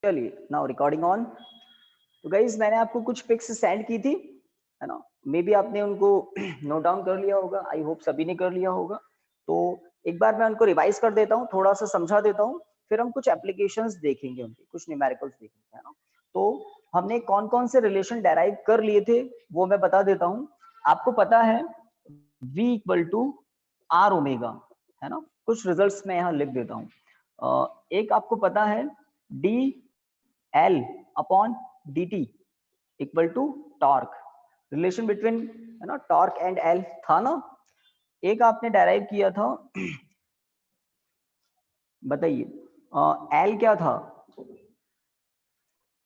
चलिए now recording on. तो guys मैंने आपको कुछ पिक्स सेंड की थी, है ना। मे बी आपने उनको नोट डाउन कर लिया होगा, आई होप सभी ने कर लिया होगा। तो एक बार मैं उनको रिवाइज कर देता हूँ, थोड़ा सा समझा देता हूँ, फिर हम कुछ एप्लीकेशंस देखेंगे, उनके कुछ न्यूमेरिकल्स देखेंगे, है ना। तो हमने कौन कौन से रिलेशन डेराइव कर लिए थे वो मैं बता देता हूँ। आपको पता है V equal to R omega, है ना। कुछ रिजल्ट्स मैं यहाँ लिख देता हूँ। एक आपको पता है D L upon D T equal to torque, relation between, है ना, टॉर्क एंड एल था ना। एक आपने डेराइव किया था, बताइए एल क्या था,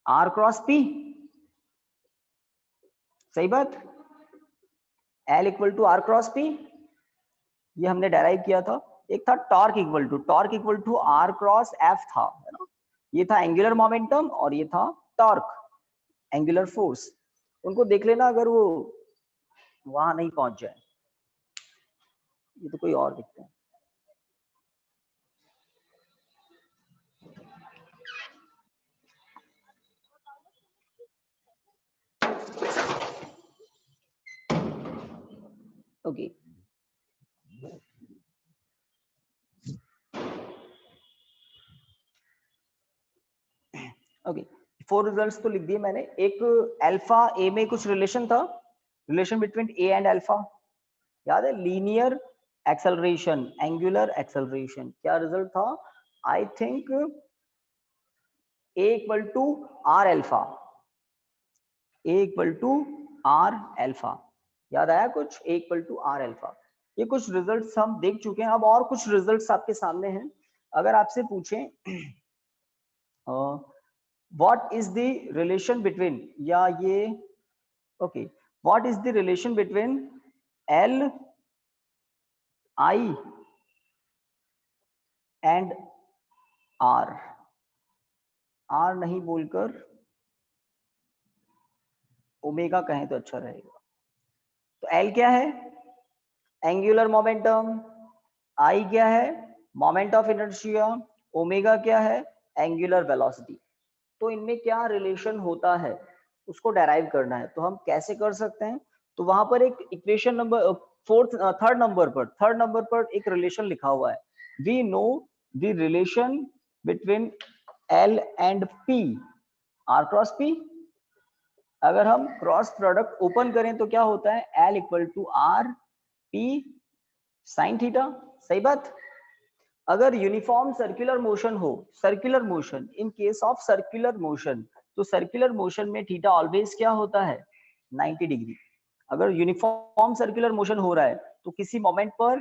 आर क्रॉस पी, सही बात। L equal to R cross P, ये हमने डेराइव किया था। एक था torque equal to R cross F था, है ना। ये था एंगुलर मोमेंटम और ये था टॉर्क, एंगुलर फोर्स। उनको देख लेना अगर वो वहां नहीं पहुंच जाए। ये तो कोई और दिखता है। ओके ओके, 4 रिजल्ट्स तो लिख दिए मैंने। एक अल्फा ए में कुछ रिलेशन था, relation between A and alpha, याद है, लीनियर एक्सेलरेशन, एंगुलर एक्सेलरेशन। क्या रिजल्ट था, I think A equal to R alpha, A equal to R alpha, याद आया कुछ, A equal to R alpha. ये कुछ रिजल्ट्स हम देख चुके हैं। अब और कुछ रिजल्ट्स आपके सामने हैं। अगर आपसे पूछें what is the relation between, या ये okay, what is the relation between L I and R, R नहीं बोलकर ओमेगा कहें तो अच्छा रहेगा। तो एल क्या है, एंगुलर मोमेंटम, आई क्या है, मोमेंट ऑफ इनर्शिया, ओमेगा क्या है, एंगुलर वेलोसिटी। तो इनमें क्या रिलेशन होता है उसको डेराइव करना है। तो हम कैसे कर सकते हैं, तो वहां पर एक इक्वेशन नंबर थर्ड नंबर पर एक रिलेशन लिखा हुआ है। We know the relation between L and P, R cross P. अगर हम क्रॉस प्रोडक्ट ओपन करें तो क्या होता है, L equal to R P sine theta, सही बात। अगर यूनिफॉर्म सर्कुलर मोशन हो, circular motion, in case of circular motion, तो सर्कुलर मोशन में थीटा ऑलवेज क्या होता है, 90 डिग्री। अगर यूनिफॉर्म सर्कुलर मोशन हो रहा है तो किसी मोमेंट पर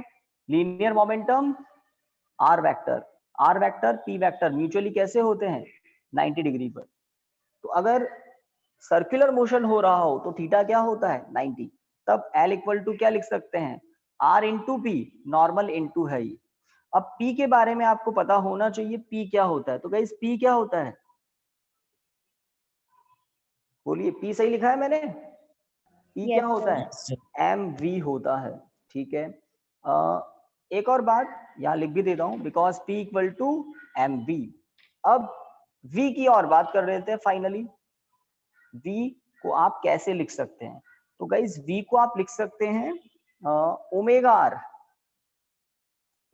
linear momentum R vector P vector mutually कैसे होते हैं, 90 डिग्री पर। तो अगर सर्कुलर मोशन हो रहा हो तो थीटा क्या होता है, 90। तब एल इक्वल टू क्या लिख सकते हैं, R into P, normal into है ये। अब P के बारे में आपको पता होना चाहिए, P क्या होता है। तो गाइस P क्या होता है, बोलिए, P सही लिखा है मैंने, P क्या होता है, mv होता है, ठीक है। एक और बात यहाँ लिख भी देता हूँ, because P equal to mv। अब V की और बात कर रहे थे फाइनली। V को आप कैसे लिख सकते हैं, तो गाइस V को आप लिख सकते हैं ओमेगा आर,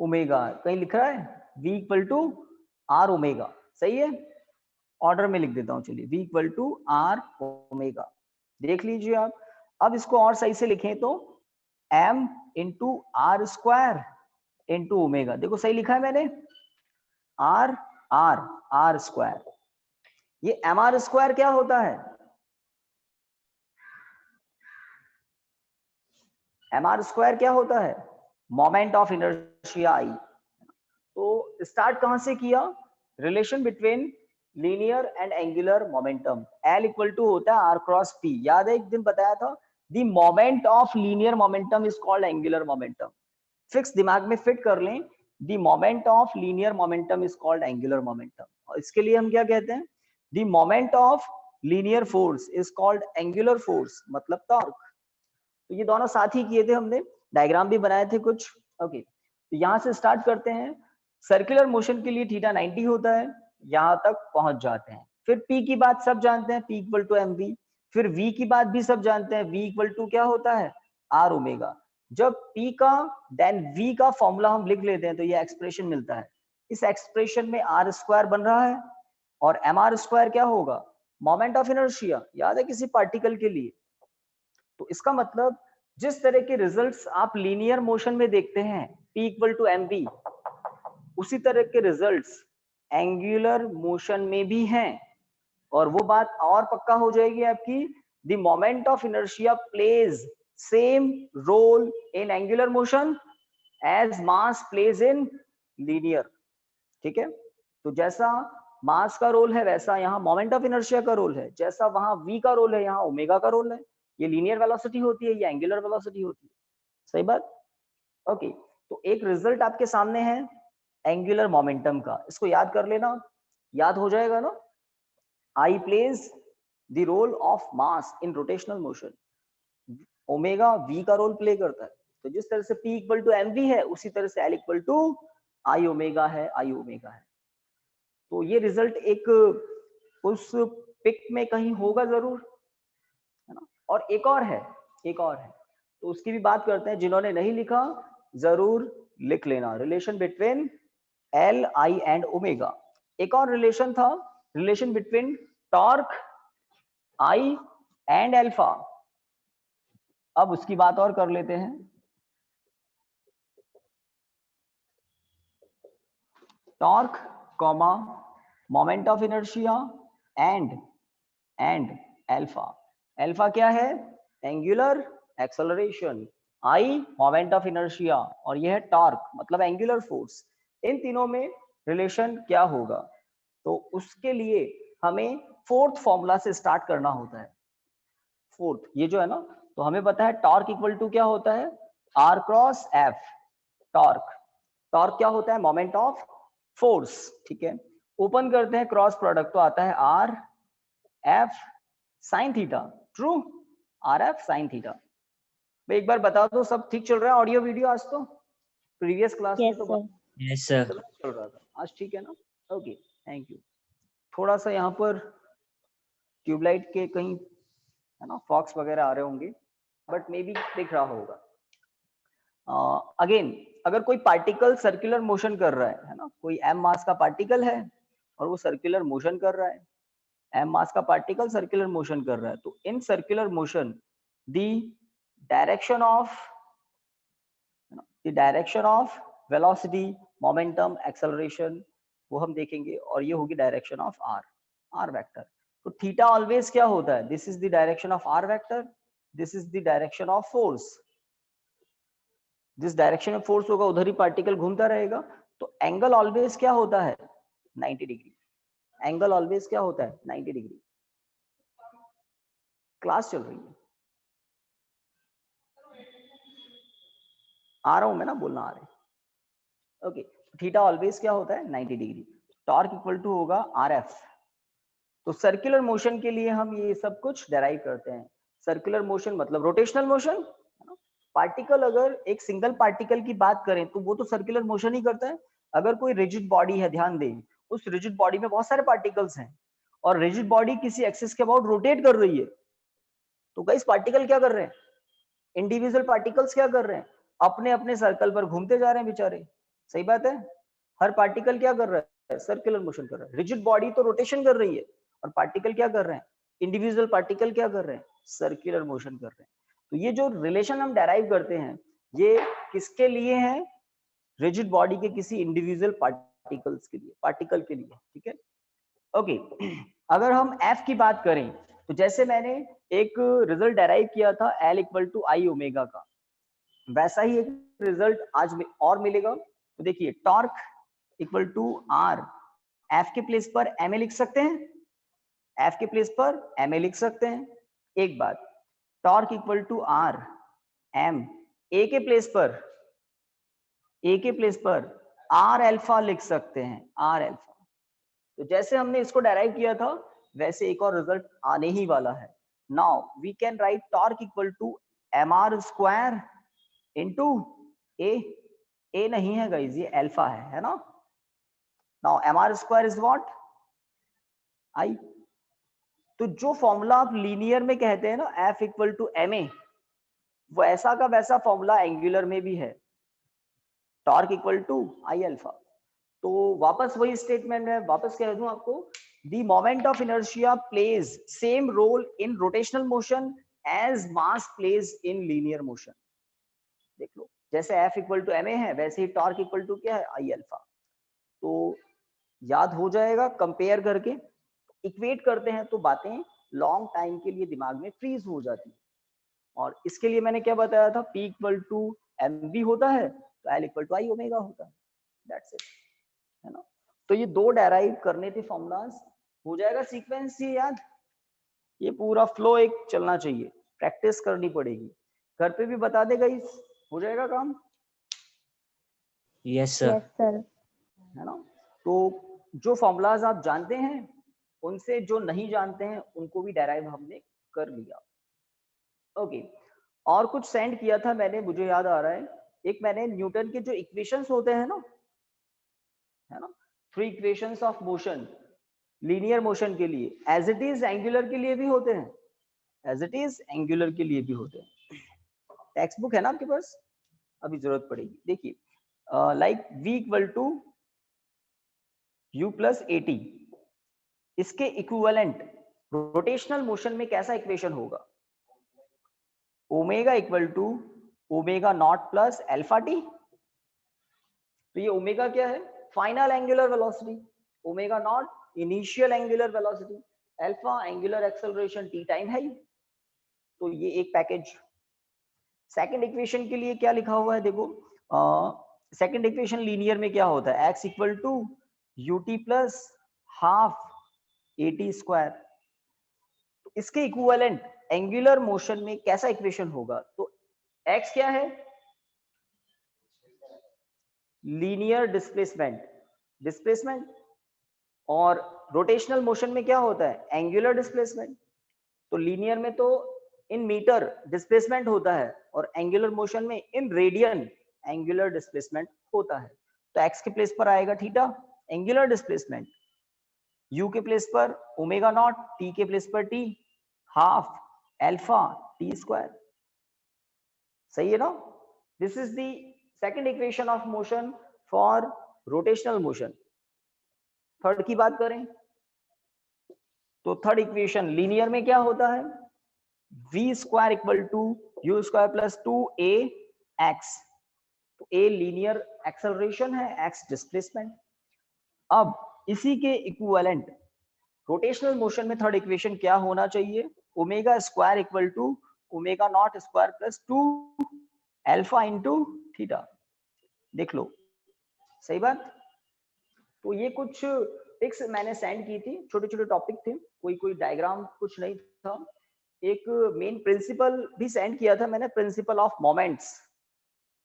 ओमेगा कहीं लिख रहा है, V equal to R omega, सही है। ऑर्डर में लिख देता हूं, चलिए, V equal to R omega, देख लीजिए आप। अब इसको और सही से लिखें तो m into R square into omega, देखो सही लिखा है मैंने, आर आर आर स्क्वायर। ये एम आर स्क्वायर क्या होता है, एम आर स्क्वायर क्या होता है, मोमेंट ऑफ इनर्शिया आई। तो स्टार्ट कहां से किया, relation between linear and angular momentum, L equal to होता है आर क्रॉस पी। याद है एक दिन बताया था, the moment of linear momentum is called angular momentum. Fix दिमाग में फिट कर लें, the moment of linear momentum is called angular momentum. और इसके लिए हम क्या कहते हैं, the moment of linear force is called angular force, मतलब टॉर्क। तो ये दोनों साथ ही किए थे हमने, डायग्राम भी बनाए थे कुछ। ओके, तो यहां से स्टार्ट करते हैं। सर्कुलर मोशन के लिए थीटा 90 होता है, यहां तक पहुंच जाते हैं। फिर P की बात सब जानते हैं, P equal to M V. फिर V की बात भी सब जानते हैं, V इक्वल टू क्या होता है, आर ओमेगा। जब P का देन V का फॉर्मूला हम लिख लेते हैं तो ये एक्सप्रेशन मिलता है। इस एक्सप्रेशन में आर स्क्वायर बन रहा है और एम आर स्क्वायर क्या होगा, मोमेंट ऑफ इनर्शिया, याद है किसी पार्टिकल के लिए। तो इसका मतलब जिस तरह के रिजल्ट्स आप लीनियर मोशन में देखते हैं P equal to M V, उसी तरह के रिजल्ट्स एंगुलर मोशन में भी हैं। और वो बात और पक्का हो जाएगी आपकी, the moment of inertia plays same role in angular motion as mass plays in linear. ठीक है, तो जैसा मास का रोल है वैसा यहाँ मोमेंट ऑफ इनर्शिया का रोल है, जैसा वहां v का रोल है यहाँ ओमेगा का रोल है। ये लीनियर वेलोसिटी होती है, ये एंगुलर वेलोसिटी होती है। सही बात, ओके। तो एक रिजल्ट आपके सामने है एंगुलर मोमेंटम का, इसको याद कर लेना, याद हो जाएगा ना। I plays the role of mass in rotational motion, omega v का रोल प्ले करता है। तो जिस तरह से P equal to M V है उसी तरह से L equal to I omega है, आई ओमेगा है। तो ये रिजल्ट एक उस पिक में कहीं होगा जरूर, है ना। और एक और है, एक और है, तो उसकी भी बात करते हैं। जिन्होंने नहीं लिखा जरूर लिख लेना, relation between L, I and omega. एक और रिलेशन था, relation between torque I and alpha. अब उसकी बात और कर लेते हैं। Torque comma moment of inertia and alpha. Alpha क्या है, angular acceleration, I moment of inertia, और यह है टॉर्क मतलब एंगुलर फोर्स। इन तीनों में रिलेशन क्या होगा, तो उसके लिए हमें फोर्थ फॉर्मूला से स्टार्ट करना होता है। फोर्थ, ये जो है ना, तो हमें पता है टॉर्क इक्वल टू क्या होता है, R cross F. Torque, torque क्या होता है, मोमेंट ऑफ फोर्स। ठीक है, ओपन करते हैं क्रॉस प्रोडक्ट, तो आता है R F sine theta. True, R F sine theta. मैं एक बार बता दो, सब ठीक चल रहा है ऑडियो वीडियो आज? तो प्रीवियस क्लास में तो यस सर चल रहा था, आज ठीक है ना। Okay, thank you. थोड़ा सा यहाँ पर ट्यूबलाइट के कहीं है ना फॉक्स वगैरह आ रहे होंगे, बट मे बी दिख रहा होगा। अगेन, अगर कोई पार्टिकल सर्कुलर मोशन कर रहा है ना, कोई m मास का पार्टिकल है और वो सर्कुलर मोशन कर रहा है, m मास का पार्टिकल सर्कुलर मोशन कर रहा है, तो in circular motion the direction of velocity, momentum, acceleration, वो हम देखेंगे, और ये होगी डायरेक्शन ऑफ आर वेक्टर। तो थीटा ऑलवेज क्या होता है, this is the direction of R vector, this is the direction of force. जिस डायरेक्शन में फोर्स होगा उधर ही पार्टिकल घूमता रहेगा। तो एंगल ऑलवेज क्या होता है, 90 डिग्री। एंगल ऑलवेज क्या होता है, 90 डिग्री। क्लास चल रही है, आ रहा हूं मैं ना, बोलना आ रहा है। ओके, थीटा ऑलवेज क्या होता है, 90 डिग्री। टॉर्क इक्वल टू होगा आर एफ। तो सर्कुलर मोशन के लिए हम ये सब कुछ डेराइव करते हैं। सर्कुलर मोशन मतलब रोटेशनल मोशन। पार्टिकल, अगर एक सिंगल पार्टिकल की बात करें तो वो तो सर्कुलर मोशन ही करता है। अगर कोई रिजिड बॉडी है, ध्यान दें, उस रिजिड बॉडी में बहुत सारे पार्टिकल्स हैं और रिजिड बॉडी किसी एक्सिस के अबाउट रोटेट कर रही है, तो गाइस पार्टिकल क्या कर रहे हैं, इंडिविजुअल पार्टिकल्स क्या कर रहे हैं, अपने अपने सर्कल पर घूमते जा रहे हैं बेचारे। सही बात है, हर पार्टिकल क्या कर रहा है, सर्कुलर मोशन कर रहा है। रिजिड बॉडी तो रोटेशन कर रही है और पार्टिकल क्या कर रहे हैं, इंडिविजुअल पार्टिकल क्या कर रहे हैं, सर्कुलर मोशन कर रहे हैं। तो ये जो रिलेशन हम डेराइव करते हैं ये किसके लिए है, रिजिड बॉडी के किसी इंडिविजुअल पार्टिकल्स के लिए, पार्टिकल के लिए। ठीक है, ओके। अगर हम एफ की बात करें तो जैसे मैंने एक रिजल्ट डेराइव किया था L equal to I omega का, वैसा ही एक रिजल्ट आज और मिलेगा। तो देखिए, torque equal to R, F के प्लेस पर एम ए लिख सकते हैं, एफ के प्लेस पर एम ए लिख सकते हैं। एक बात, torque equal to R M, A के प्लेस पर आर अल्फा लिख सकते हैं, आर अल्फा। तो जैसे हमने इसको डेराइव किया था वैसे एक और रिजल्ट आने ही वाला है। Now we can write torque equal to M R square into A नहीं है गाइज, ये अल्फा है ना। Now M R square is what, I. तो जो फॉर्मूला आप लीनियर में कहते हैं ना F इक्वल टू ma, वो ऐसा का वैसा फॉर्मूला एंगुलर में भी है, torque equal to I alpha. तो वापस वही स्टेटमेंट है, वापस कह दूं आपको, the moment of inertia plays same role in rotational motion as mass plays in linear motion. देख लो, जैसे F इक्वल टू ma है, वैसे ही टॉर्क इक्वल टू क्या है, आई अल्फा। तो याद हो जाएगा, कंपेयर करके इक्वेट करते हैं तो बातें लॉन्ग टाइम के लिए दिमाग में फ्रीज हो जाती है। और इसके लिए मैंने क्या बताया था, P इक्वल टू mv होता है तो L equal to I omega होता है, दैट्स इट, है ना। तो ये दो डेराइव करने थे फॉर्मूलाज, हो जाएगा सीक्वेंस ये याद, ये पूरा फ्लो एक चलना चाहिए, प्रैक्टिस करनी पड़ेगी, घर पे भी बता दे गाइस, हो जाएगा काम। Yes sir. है ना। तो जो फॉर्मूलाज आप जानते हैं उनसे जो नहीं जानते हैं उनको भी डेराइव हमने कर लिया। ओके, और कुछ सेंड किया था मैंने, मुझे याद आ रहा है, एक मैंने न्यूटन के जो इक्वेशंस होते हैं ना, है ना, 3 equations of motion linear motion के लिए, एज इट इज एंगुलर के लिए भी होते हैं, एज इट इज एंगुलर के लिए भी होते हैं। टेक्स्ट बुक है ना आपके पास, अभी जरूरत पड़ेगी। देखिए, like v equal to u plus A T, इसके इक्विवेलेंट रोटेशनल मोशन में कैसा इक्वेशन होगा, omega equal to omega nought plus alpha T. तो ये ओमेगा क्या है, final angular velocity, omega nought initial angular velocity, alpha angular acceleration T time है। तो ये एक पैकेज। सेकंड इक्वेशन के लिए क्या लिखा हुआ है देखो, सेकंड इक्वेशन लीनियर में क्या होता है, x equal to U T plus half A T square. तो इसके इक्विवेलेंट एंगुलर मोशन में कैसा इक्वेशन होगा, तो x क्या है, लीनियर डिस्प्लेसमेंट, डिस्प्लेसमेंट, और रोटेशनल मोशन में क्या होता है, एंगुलर डिस्प्लेसमेंट। तो लीनियर में तो इन मीटर डिस्प्लेसमेंट होता है और एंगुलर मोशन में इन रेडियन एंगुलर डिस्प्लेसमेंट होता है। तो x के प्लेस पर आएगा थीटा एंगुलर डिस्प्लेसमेंट, u के प्लेस पर ओमेगा नॉट, t के प्लेस पर t half alpha T square. सही है ना। This is the second equation of motion for rotational motion. Third की बात करें तो थर्ड इक्वेशन लीनियर में क्या होता है, v square equal to U square plus two A X. तो a लीनियर एक्सेलरेशन है, x डिस्प्लेसमेंट। अब इसी के इक्विवेलेंट रोटेशनल मोशन में थर्ड इक्वेशन क्या होना चाहिए, omega square equal to omega nought square plus two alpha into theta. देख लो, सही बात। तो ये कुछ पिक्स मैंने सेंड की थी, छोटे छोटे टॉपिक थे, कोई डायग्राम कुछ नहीं था। एक मेन प्रिंसिपल भी सेंड किया था मैंने, प्रिंसिपल ऑफ मोमेंट्स,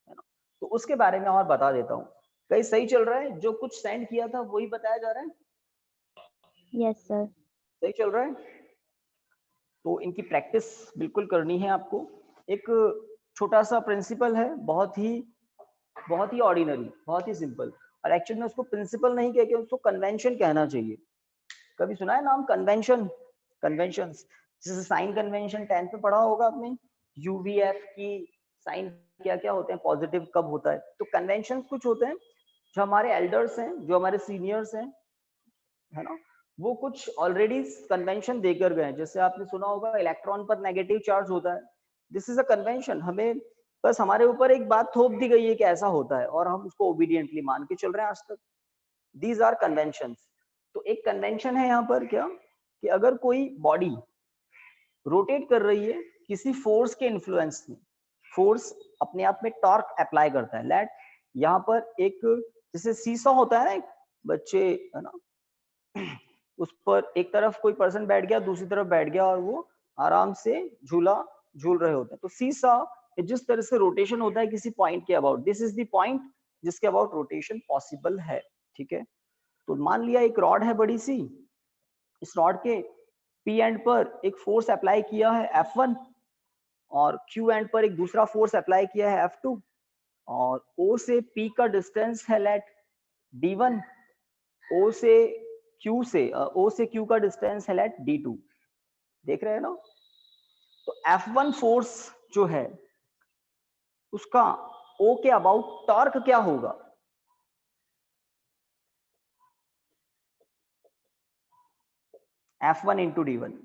है ना। तो उसके बारे में और बता देता हूँ। कहीं सही चल रहा है, जो कुछ सेंड किया था वही बताया जा रहा है। यस सर, सही चल रहा है। तो इनकी प्रैक्टिस बिल्कुल करनी है आपको। एक छोटा सा प्रिंसिपल है, बहुत ही ऑर्डिनरी, बहुत ही सिंपल, और एक्चुअली में उसको प्रिंसिपल नहीं कह के उसको कन्वेंशन कहना चाहिए। कभी सुना है नाम कन्वेंशन, कन्वेंशंस, जैसे साइन कन्वेंशन 10th में पढ़ा होगा आपने, यूवीएफ की साइन क्या क्या होते हैं, पॉजिटिव कब होता है। तो कन्वेंशन कुछ होते हैं जो हमारे एल्डर्स हैं, जो हमारे सीनियर्स हैं, है ना, वो कुछ ऑलरेडी कन्वेंशन देकर गए हैं। जैसे आपने सुना होगा इलेक्ट्रॉन पर नेगेटिव चार्ज होता है, दिस इज अ कन्वेंशन। हमें बस हमारे ऊपर एक बात थोप दी गई है कि ऐसा होता है और हम उसको ओबीडियंटली मान के चल रहे हैं आज तक। These are conventions. तो एक कन्वेंशन है यहाँ पर क्या, कि अगर कोई बॉडी रोटेट कर रही है किसी फोर्स के इन्फ्लुएंस में, फोर्स अपने आप में टॉर्क अप्लाई करता है, लेट यहाँ पर एक जैसे सीसॉ होता है ना, एक बच्चे, है ना, उस पर एक तरफ कोई पर्सन बैठ गया, दूसरी तरफ बैठ गया और वो आराम से झूला झूल रहे होते हैं। तो सीसॉ जिस तरह से रोटेशन होता है किसी पॉइंट के about, this is the point जिसके अबाउट रोटेशन पॉसिबल है, ठीक है। तो मान लिया एक रॉड है बड़ी सी, इस रॉड के पी एंड पर एक फोर्स अप्लाई किया है F1 और क्यू एंड पर एक दूसरा फोर्स अप्लाई किया है F2 और O से P का डिस्टेंस है लेट D1, O से Q से O से Q का डिस्टेंस है लेट D2, देख रहे हैं ना। तो F1 फोर्स जो है उसका O के अबाउट टॉर्क क्या होगा? F1 into D1।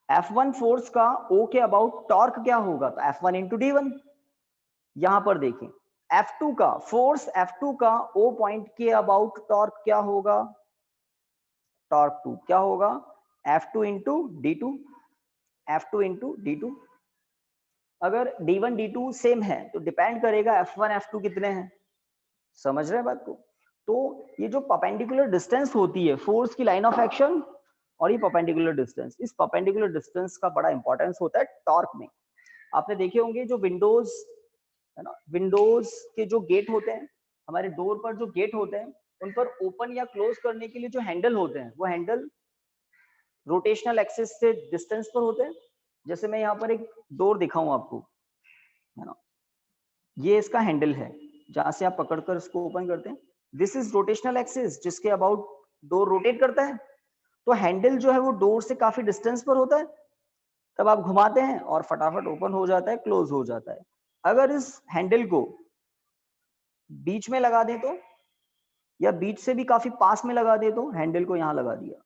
F1 force का O के अबाउट टॉर्क क्या होगा? तो F1 इंटू D1। यहां पर देखें F2 का फोर्स, F2 का O पॉइंट के अबाउट टॉर्क क्या होगा? टॉर्क 2 क्या होगा? F2 into D2, F2 into D2। अगर D1 D2 सेम है तो डिपेंड करेगा F1 F2 कितने हैं, समझ रहे हैं बात को। तो ये जो परपेंडिकुलर डिस्टेंस होती है फोर्स की लाइन ऑफ एक्शन और ये परपेंडिकुलर डिस्टेंस, इस परपेंडिकुलर डिस्टेंस का बड़ा इंपॉर्टेंस होता है टॉर्क में। आपने देखे होंगे जो विंडोज है ना, विंडोज के जो गेट होते हैं, हमारे डोर पर जो गेट होते हैं, उन पर ओपन या क्लोज करने के लिए जो हैंडल होते हैं वो हैंडल रोटेशनल एक्सिस से डिस्टेंस पर होते हैं। जैसे मैं यहाँ पर एक डोर दिखाऊं आपको, है ना, ये इसका हैंडल है जहां से आप पकड़कर इसको ओपन करते हैं। दिस इज रोटेशनल एक्सिस जिसके अबाउट डोर रोटेट करता है। तो हैंडल जो है वो डोर से काफी डिस्टेंस पर होता है, तब आप घुमाते हैं और फटाफट ओपन हो जाता है, क्लोज हो जाता है। अगर इस हैंडल को बीच में लगा दें तो, या बीच से भी काफी पास में लगा दे, तो हैंडल को यहाँ लगा दिया,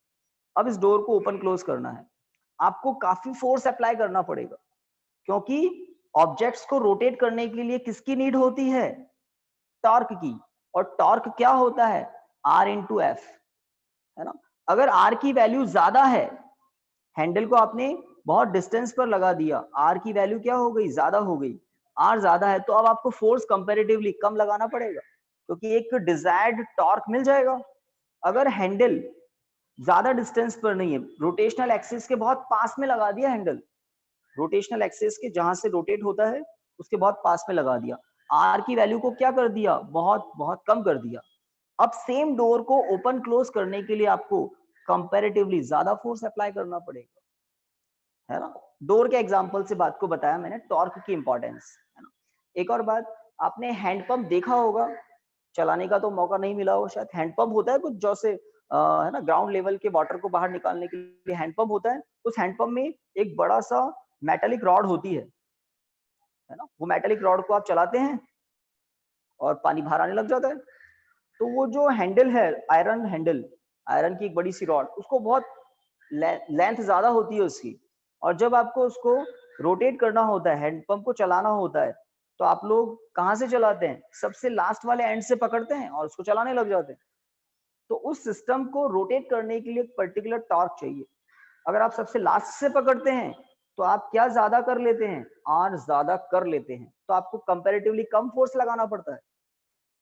अब इस डोर को ओपन क्लोज करना है, आपको काफी फोर्स अप्लाई करना पड़ेगा, क्योंकि ऑब्जेक्ट्स को रोटेट करने के लिए किसकी नीड होती है? टॉर्क की। और टॉर्क क्या होता है? R इंटू एफ, है ना। अगर R की वैल्यू ज्यादा है, हैंडल को आपने बहुत डिस्टेंस पर लगा दिया, R की वैल्यू क्या हो गई? ज्यादा हो गई। R ज्यादा है तो अब आपको फोर्स कंपैरेटिवली कम लगाना पड़ेगा, क्योंकि एक डिजायर्ड टॉर्क मिल जाएगा। अगर हैंडल ज्यादा डिस्टेंस पर नहीं है, रोटेशनल एक्सिस के बहुत पास में लगा दिया हैंडल, रोटेशनल एक्सिस के जहां से रोटेट होता है उसके बहुत पास में लगा दिया, आर की वैल्यू को क्या कर दिया? बहुत बहुत कम कर दिया। अब सेम डोर को ओपन क्लोज करने के लिए आपको कंपैरेटिवली ज्यादा फोर्स अप्लाई करना पड़ेगा, है ना। डोर के एग्जांपल से बात को बताया मैंने, टॉर्क की इंपॉर्टेंस, है ना। एक और बात, आपने हैंडपंप देखा होगा, चलाने का तो मौका नहीं मिला होगा शायद। हैंडपंप होता है कुछ जैसे है ना, ग्राउंड लेवल के वाटर को बाहर निकालने के लिए हैंडपंप होता है। उस हैंडपंप में एक बड़ा सा मेटेलिक रॉड होती है ना। वो मेटेलिक रॉड को आप चलाते हैं और पानी बाहर आने लग जाता है। तो वो जो हैंडल है, आयरन हैंडल, आयरन की एक बड़ी सी रॉड, उसको बहुत लेंथ ज्यादा होती है उसकी, और जब आपको उसको रोटेट करना होता है, हैंडपंप को चलाना होता है, तो आप लोग कहाँ से चलाते हैं? सबसे लास्ट वाले एंड से पकड़ते हैं और उसको चलाने लग जाते हैं। तो उस सिस्टम को रोटेट करने के लिए एक पर्टिकुलर टॉर्क चाहिए। अगर आप सबसे लास्ट से पकड़ते हैं तो आप क्या ज्यादा कर लेते हैं? आर ज्यादा कर लेते हैं, तो आपको कंपैरेटिवली कम फोर्स लगाना पड़ता है।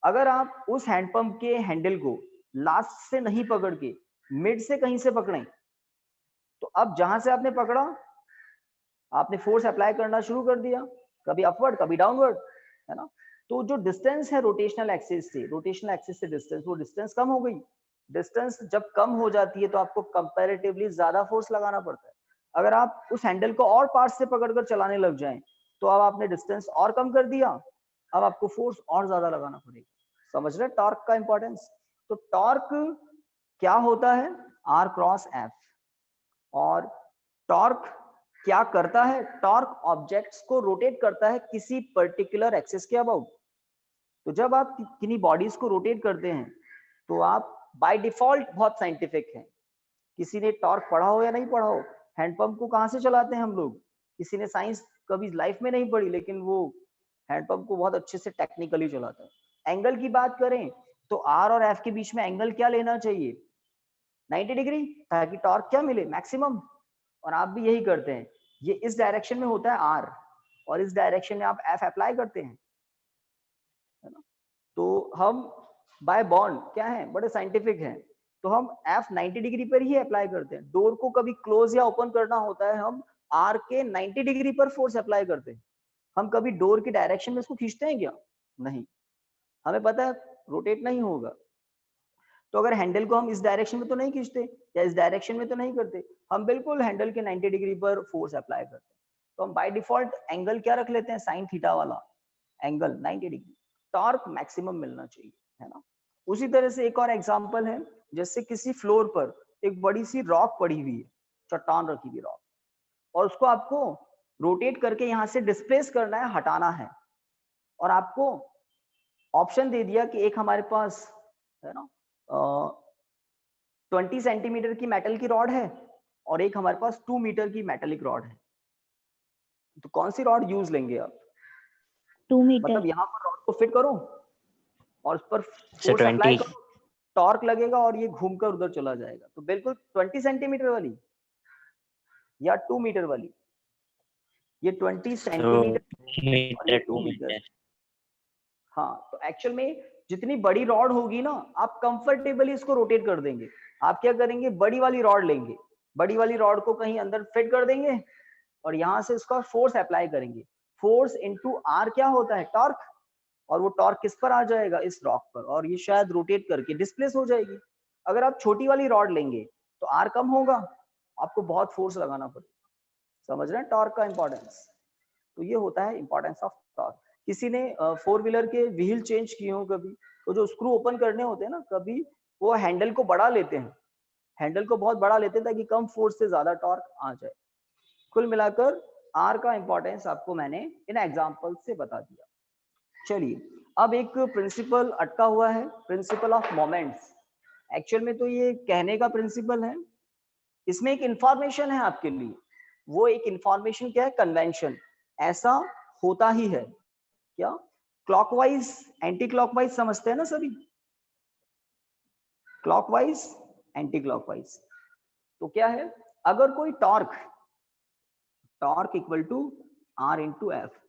अगर आप उस हैंडपंप के हैंडल को लास्ट से नहीं पकड़ के मिड से कहीं से पकड़ें, तो अब जहां से आपने पकड़ा, आपने फोर्स अप्लाई करना शुरू कर दिया, कभी अपवर्ड कभी डाउनवर्ड, है ना। तो जो डिस्टेंस है रोटेशनल एक्सिस से, रोटेशनल एक्सिस से डिस्टेंस, वो डिस्टेंस कम हो गई। डिस्टेंस जब कम हो जाती है तो आपको कंपैरेटिवली ज्यादा फोर्स लगाना पड़ता है। अगर आप उस हैंडल को और पार्ट से पकड़कर चलाने लग जाएं, तो अब आपने डिस्टेंस और कम कर दिया, अब आपको फोर्स और ज्यादा लगाना पड़ेगा। समझ रहे टॉर्क का इंपॉर्टेंस? तो टॉर्क क्या होता है? R cross F. और टॉर्क क्या करता है? टॉर्क ऑब्जेक्ट्स को रोटेट करता है किसी पर्टिकुलर एक्सिस के अबाउट। तो जब आप किन्हीं बॉडीज को रोटेट करते हैं तो आप बाय डिफॉल्ट बहुत साइंटिफिक हैं। किसी ने टॉर्क पढ़ा हो या नहीं पढ़ा हो, हैंडपंप को कहाँ से चलाते हैं हम लोग? किसी ने साइंस कभी लाइफ में नहीं पढ़ी, लेकिन वो हैंडपंप को बहुत अच्छे से टेक्निकली चलाता है। एंगल की बात करें तो आर और एफ के बीच में एंगल क्या लेना चाहिए? 90 डिग्री, ताकि टॉर्क क्या मिले? मैक्सिमम। और आप भी यही करते हैं। ये इस डायरेक्शन में होता है आर, और इस डायरेक्शन में आप एफ अप्लाई करते हैं, है ना। तो हम बाय बॉन्ड क्या है, बड़े साइंटिफिक हैं, तो हम एफ 90 डिग्री पर ही अप्लाई करते हैं। डोर को कभी क्लोज या ओपन करना होता है, हम आर के 90 डिग्री पर फोर्स अप्लाई करते हैं। हम कभी डोर की डायरेक्शन में इसको खींचते हैं क्या? नहीं, हमें पता है रोटेट नहीं होगा। तो अगर हैंडल को हम इस डायरेक्शन में तो नहीं खींचते या इस डायरेक्शन में तो नहीं करते, हम बिल्कुल हैंडल के 90 डिग्री पर फोर्स अप्लाई करते हैं। तो हम बाय डिफॉल्ट एंगल क्या रख लेते हैं? साइन थीटा वाला एंगल 90 डिग्री। टॉर्क मैक्सिमम मिलना चाहिए, है ना। उसी तरह से एक और एग्जांपल है, जैसे किसी फ्लोर पर एक बड़ी सी रॉक पड़ी हुई है, चट्टान रखी हुई रॉक, और उसको आपको रोटेट करके यहाँ से डिस्प्लेस करना है, हटाना है, और आपको ऑप्शन दे दिया कि एक हमारे पास है ना 20 सेंटीमीटर की मेटल की रॉड है और एक हमारे पास 2 मीटर की मेटेलिक रॉड है, तो कौन सी रॉड यूज लेंगे आप? 2 मीटर। मतलब यहाँ पर रॉड को फिट करो और उस पर सर फोर्स अप्लाई 20। करो, टॉर्क लगेगा और ये घूमकर उधर चला जाएगा। तो बिल्कुल 20 सेंटीमीटर वाली या 2 मीटर वाली? ये 20 सेंटीमीटर और ये 2 मीटर। हाँ, तो एक्चुअल में जितनी बड़ी रॉड होगी ना, आप कंफर्टेबली इसको रोटेट कर देंगे। आप क्या करेंगे, बड़ी वाली रॉड लेंगे, बड़ी वाली रॉड को कहीं अंदर फिट कर देंगे और यहाँ से इसका फोर्स अप्लाई करेंगे। फोर्स इनटू आर क्या होता है? टॉर्क। और वो टॉर्क किस पर आ जाएगा? इस रॉक पर, और ये शायद रोटेट करके डिस्प्लेस हो जाएगी। अगर आप छोटी वाली रॉड लेंगे तो आर कम होगा, आपको बहुत फोर्स लगाना पड़ेगा। समझ रहे हैं टॉर्क का इंपॉर्टेंस? तो ये होता है इंपॉर्टेंस ऑफ टॉर्क। किसी ने 4 व्हीलर के व्हील चेंज किए हो कभी, तो जो स्क्रू ओपन करने होते हैं ना, कभी वो हैंडल को बढ़ा लेते हैं, हैंडल को बहुत बढ़ा लेते हैं ताकि कम फोर्स से ज्यादा टॉर्क आ जाए। कुल मिलाकर आर का इंपॉर्टेंस आपको मैंने इन एग्जांपल से बता दिया। चलिए, अब एक प्रिंसिपल अटका हुआ है, प्रिंसिपल ऑफ मोमेंट्स। एक्चुअल में तो ये कहने का प्रिंसिपल है, इसमें एक इंफॉर्मेशन है आपके लिए। वो एक इंफॉर्मेशन क्या है? कन्वेंशन। ऐसा होता ही है क्या? क्लॉकवाइज एंटी क्लॉकवाइज समझते हैं ना सभी? क्लॉकवाइज एंटी क्लॉकवाइज तो क्या है? अगर कोई torque equal to R into F,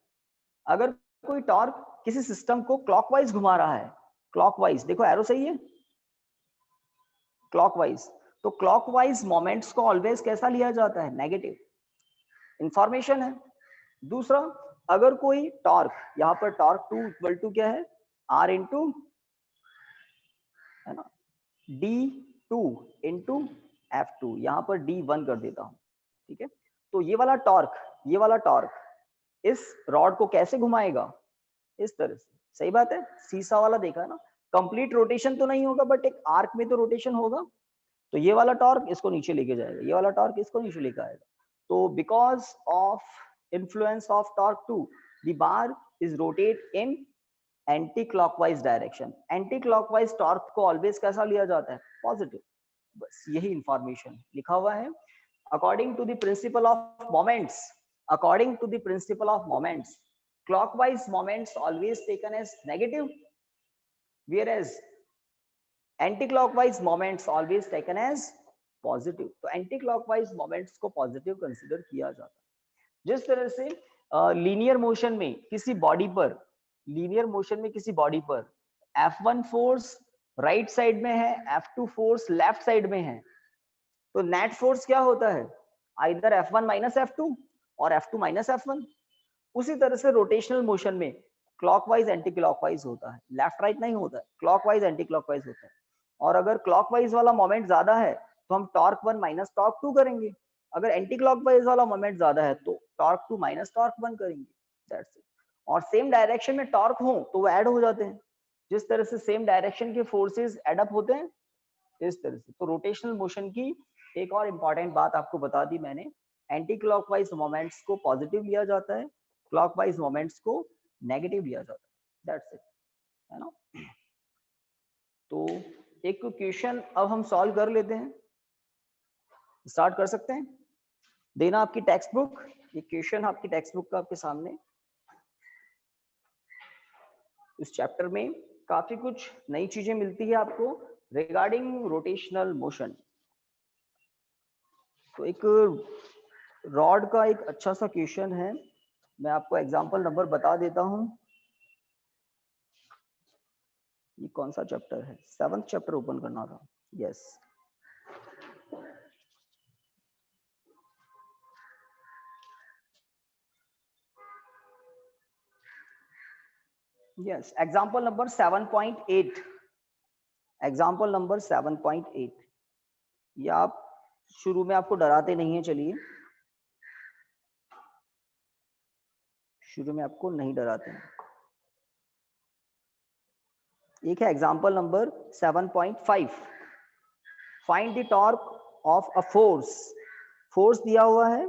अगर कोई टॉर्क किसी सिस्टम को क्लॉकवाइज घुमा रहा है, क्लॉकवाइज देखो एरो सही है, क्लॉकवाइज, तो क्लॉकवाइज मोमेंट्स को ऑलवेज कैसा लिया जाता है? नेगेटिव। इंफॉर्मेशन है। दूसरा, अगर कोई टॉर्क, यहां पर टॉर्क 2 इक्वल टू क्या है? आर इंटू, है ना, D2 इंटू F2, यहां पर D1 कर देता हूं, ठीक है। तो ये वाला टॉर्क, ये वाला टॉर्क इस रॉड को कैसे घुमाएगा? इस तरह से। सही बात है, सीसा वाला देखा है ना, कंप्लीट रोटेशन तो नहीं होगा बट एक आर्क में तो रोटेशन होगा। तो ये वाला टॉर्क इसको नीचे लेके जाएगा, ये वाला टॉर्क इसको नीचे लेके आएगा। तो because of influence of torque 2, the bar is rotate in anti clockwise direction. Anti clockwise torque को ऑलवेज कैसा लिया जाता है? पॉजिटिव। बस यही इंफॉर्मेशन लिखा हुआ है। According to the principle of moments, according to the principle of moments, clockwise moments always taken as negative, whereas anti-clockwise moments always taken as positive. तो anti-clockwise moments को positive consider किया जाता है। जिस तरह से लीनियर मोशन में किसी बॉडी पर, लीनियर मोशन में किसी बॉडी पर F1 फोर्स राइट साइड में है, F2 फोर्स लेफ्ट साइड में है, तो नेट फोर्स क्या होता है? आइदर F1 माइनस F2 और F2 माइनस F1। उसी तरह से रोटेशनल मोशन में क्लॉकवाइज एंटी क्लॉकवाइज होता है, लेफ्ट राइट नहीं होता है, क्लॉकवाइज एंटी क्लॉकवाइज होता है। और अगर क्लॉकवाइज वाला मोमेंट ज्यादा है तो हम टॉर्क 1 माइनस टॉर्क 2 करेंगे, अगर एंटी क्लॉकवाइज वाला मोमेंट ज्यादा है तो टॉर्क 2 माइनस टॉर्क 1 करेंगे। That's it. और सेम डायरेक्शन में टॉर्क हो तो वो ऐड हो जाते हैं, जिस तरह से सेम डायरेक्शन के फोर्सेस ऐड अप होते हैं, इस तरह से। तो रोटेशनल मोशन की एक और इंपॉर्टेंट बात आपको बता दी मैंने, एंटी क्लॉकवाइज मोमेंट्स को पॉजिटिव लिया जाता है, क्लॉकवाइज मोमेंट्स को नेगेटिव लिया जाता है। दैट्स इट, है ना। तो एक क्वेश्चन अब हम सॉल्व कर लेते हैं, स्टार्ट कर सकते हैं। देना आपकी टेक्स्ट बुक, ये क्वेश्चन आपकी टेक्स्ट बुक का आपके सामने। इस चैप्टर में काफी कुछ नई चीजें मिलती है आपको रिगार्डिंग रोटेशनल मोशन। तो एक रॉड का एक अच्छा सा क्वेश्चन है, मैं आपको एग्जांपल नंबर बता देता हूं। ये कौन सा चैप्टर है? 7th चैप्टर ओपन करना था। Yes, yes, example number 7.8, example number 7.8। ये आप शुरू में आपको डराते नहीं है, चलिए शुरू में आपको नहीं डराते हैं। एक है example number 7.5, find the torque of a force दिया हुआ है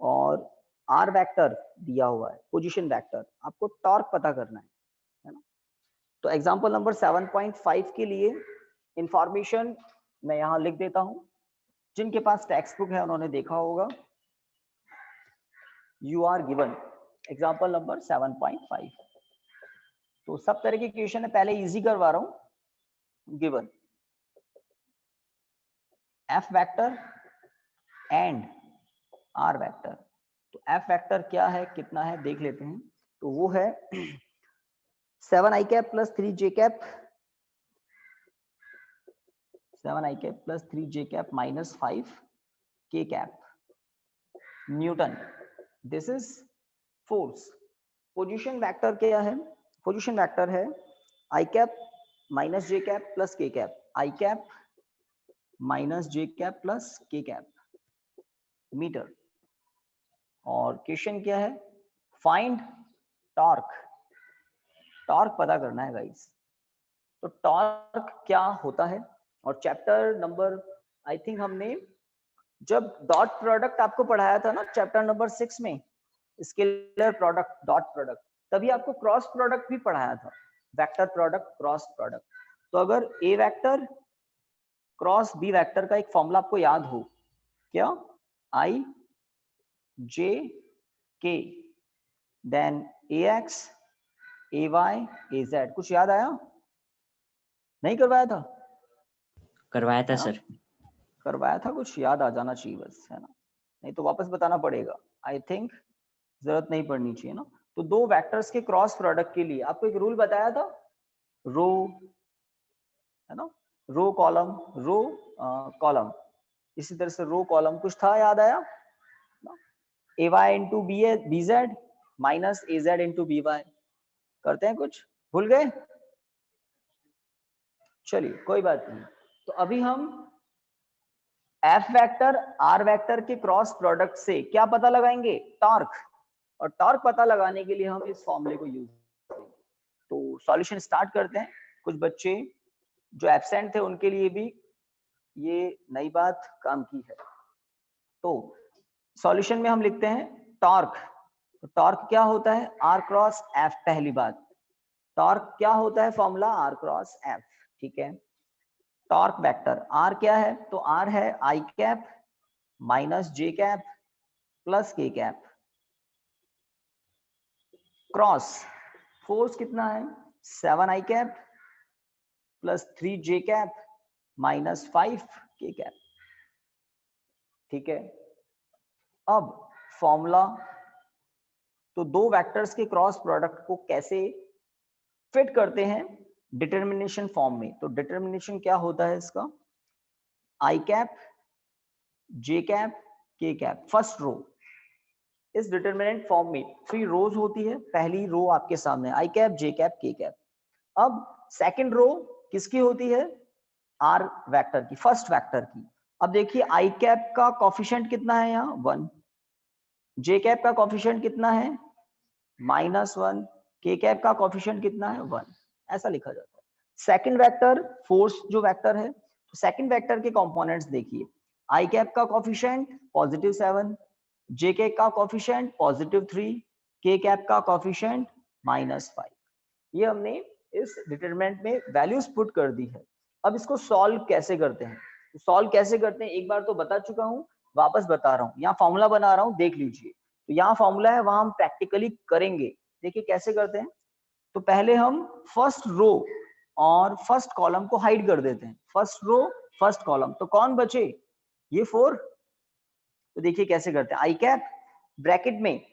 और आर वेक्टर दिया हुआ है, पोजीशन वेक्टर, आपको टॉर्क पता करना है ना। तो एग्जांपल नंबर 7.5 के लिए इंफॉर्मेशन मैं यहाँ लिख देता हूँ, जिनके पास टेक्स्ट बुक है उन्होंने देखा होगा। You are given example number 7.5। तो सब तरह के क्वेश्चन है, पहले इजी करवा रहा हूं। Given F vector and R vector, तो एफ वेक्टर क्या है, कितना है देख लेते हैं। तो वो है 7i cap plus 3j cap, 7i cap plus 3j cap minus 5k cap newton. This is force. Position vector क्या है, पोजीशन वेक्टर है i cap minus j cap plus k cap, i cap minus j cap plus k cap metre. और question क्या है, find torque, torque पता करना है guys. तो टॉर्क क्या होता है, और चैप्टर नंबर आई थिंक हमने जब डॉट प्रोडक्ट आपको पढ़ाया था ना चैप्टर नंबर 6 में, स्केलर प्रोडक्ट डॉट प्रोडक्ट, तभी आपको क्रॉस प्रोडक्ट भी पढ़ाया था, वेक्टर प्रोडक्ट क्रॉस प्रोडक्ट। तो अगर ए वेक्टर क्रॉस बी वेक्टर का एक फॉर्मूला आपको याद हो, क्या, आई जे के देन ए एक्स ए वाई ए जेड, कुछ याद आया? नहीं करवाया था? करवाया था सर। करवाया था, कुछ याद आ जाना चाहिए बस, है ना, नहीं तो वापस बताना पड़ेगा। आई थिंक जरूरत नहीं पड़नी चाहिए ना। तो दो वेक्टर्स के क्रॉस प्रोडक्ट के लिए आपको एक रूल बताया था, रो, है ना, रो कॉलम, रो कॉलम, इसी तरह से रो कॉलम कुछ था, याद आया? A Y into B Z minus A Z into B Y, करते हैं कुछ, भूल गए? चलिए कोई बात नहीं। तो अभी हम एफ वेक्टर आर वेक्टर के क्रॉस प्रोडक्ट से क्या पता लगाएंगे, टॉर्क। और टॉर्क पता लगाने के लिए हम इस फॉर्मूले को यूज करेंगे। तो सॉल्यूशन स्टार्ट करते हैं। कुछ बच्चे जो एब्सेंट थे उनके लिए भी ये नई बात काम की है। तो सॉल्यूशन में हम लिखते हैं टॉर्क। तो टॉर्क क्या होता है, आर क्रॉस एफ। पहली बात, टॉर्क क्या होता है, फॉर्मूला आर क्रॉस एफ, ठीक है। टॉर्क वेक्टर आर क्या है, तो आर है आई कैप माइनस जे कैप प्लस के कैप क्रॉस फोर्स कितना है, 7i cap plus 3j cap minus 5k cap, ठीक है। अब फॉर्मूला, तो दो वेक्टर्स के क्रॉस प्रोडक्ट को कैसे फिट करते हैं डिटर्मिनेशन फॉर्म में। तो डिटर्मिनेशन क्या होता है इसका, आई कैप जे कैप के कैप, फर्स्ट रो। इस डिटर्मिनेंट फॉर्म में 3 रोज होती है, पहली रो आपके सामने आई कैप जे कैप के कैप। अब सेकंड रो किसकी होती है, आर वेक्टर की, फर्स्ट वेक्टर की। अब देखिए आई कैप का कोफिशिएंट कितना है यहाँ 1, जे कैप का कोफिशिएंट कितना है -1, के कैप का कोफिशिएंट कितना है 1, ऐसा लिखा जाता है। सेकंड वेक्टर फोर्स जो वेक्टर है, तो सेकंड वेक्टर के कंपोनेंट्स देखिए, आई कैप का कोफिशिएंट +7, जे कैप का कोफिशिएंट +3, के कैप का कोफिशिएंट -5। ये हमने इस डिटरमिनेंट में वैल्यूज पुट कर दी है। अब इसको सॉल्व कैसे करते हैं, तो सॉल्व कैसे करते हैं एक बार तो बता चुका हूं, वापस बता रहा हूं। यहाँ फॉर्मूला बना रहा हूं, देख लीजिए। तो यहाँ फॉर्मूला है, वहां हम प्रैक्टिकली करेंगे। देखिए कैसे करते हैं। तो पहले हम फर्स्ट रो और फर्स्ट कॉलम को हाइड कर देते हैं, फर्स्ट रो फर्स्ट कॉलम, तो कौन बचे, ये 4। तो देखिए कैसे करते हैं, आई कैप ब्रैकेट में